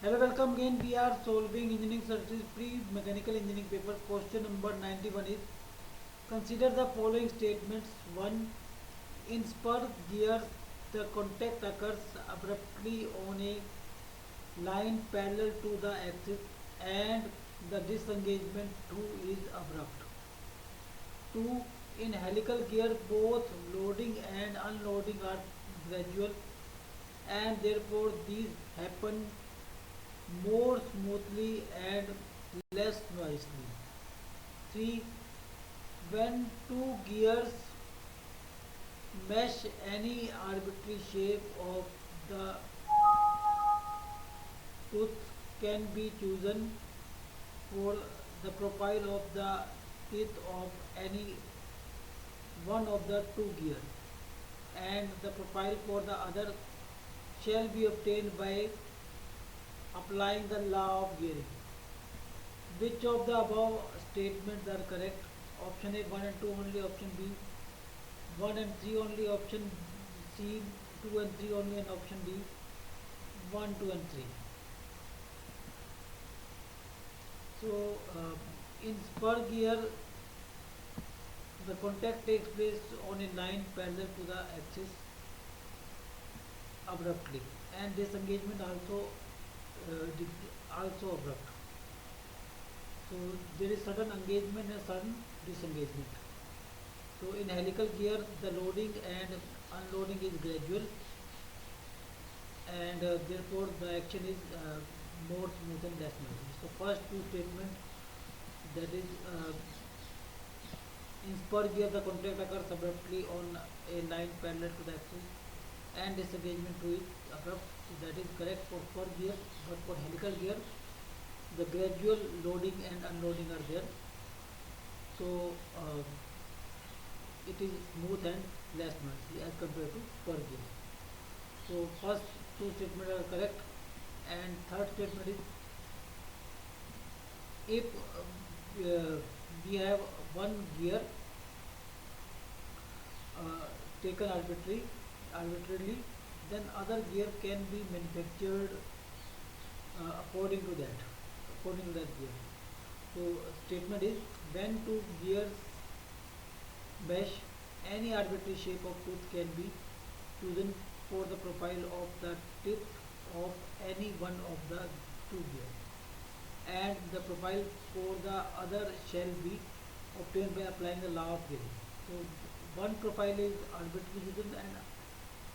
Hello, welcome again. We are solving engineering services pre-mechanical engineering paper. Question number 91 is consider the following statements. 1. In spur gears, the contact occurs abruptly on a line parallel to the axis and the disengagement too is abrupt. 2. In helical gear, both loading and unloading are gradual and therefore these happen more smoothly and less noisily. 3. When two gears mesh, any arbitrary shape of the tooth can be chosen for the profile of the teeth of any one of the two gears, and the profile for the other shall be obtained by applying the law of gearing. Which of the above statements are correct? Option A 1 and 2 only, option B 1 and 3 only, option C 2 and 3 only, and option D 1, 2 and 3. So in spur gear, the contact takes place on a line parallel to the axis abruptly, and disengagement also abrupt. So there is sudden engagement and sudden disengagement. So in helical gear, the loading and unloading is gradual, and therefore the action is more smooth and less noisy. So first two statements, that is in spur gear the contact occurs abruptly on a line parallel to the axis and disengagement to it abrupt. So that is correct for spur gear, but for helical gear the gradual loading and unloading are there. So it is smooth and less noisy as compared to spur gear. So first two statements are correct, and third statement is if we have one gear taken arbitrarily, then other gear can be manufactured according to that gear. So statement is when two gears mesh, any arbitrary shape of tooth can be chosen for the profile of the tip of any one of the two gears, and the profile for the other shall be obtained by applying the law of gearing. So one profile is arbitrarily chosen and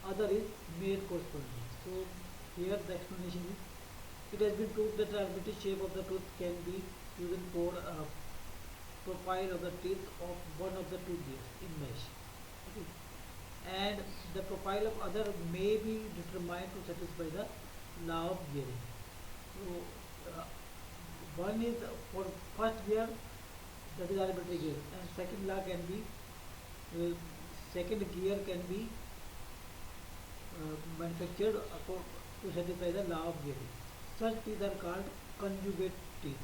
other is made correspondingly. So here the explanation is it has been proved that the arbitrary shape of the tooth can be chosen for a profile of the teeth of one of the two gears in mesh. Okay. And the profile of other may be determined to satisfy the law of gearing. So one is for first gear, that is arbitrary gear, and second law can be second gear can be manufactured to satisfy the law of gearing. Such teeth are called conjugate teeth.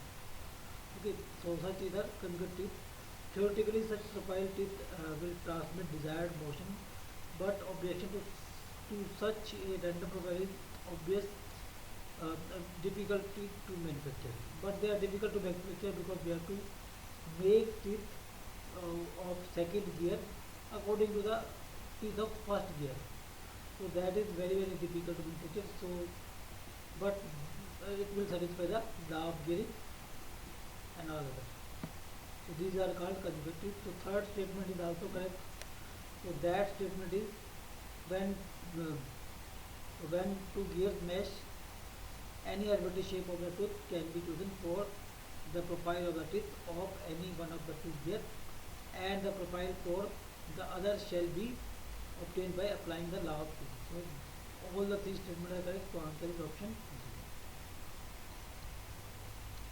Okay, so such teeth are conjugate teeth. Theoretically, such profile teeth will transmit desired motion, but objection to such a random profile is obvious difficulty to manufacture. But they are difficult to manufacture because we have to make teeth of second gear according to the teeth of first gear. So that is very difficult to manufacture. So, but it will satisfy the law of gearing and all other. So these are called conjugate teeth. So third statement is also correct. So that statement is when uh, when two gears mesh, any arbitrary shape of the tooth can be chosen for the profile of the teeth of any one of the two gears, and the profile for the other shall be obtained by applying the law of physics. So all the three statements are correct. So answer is option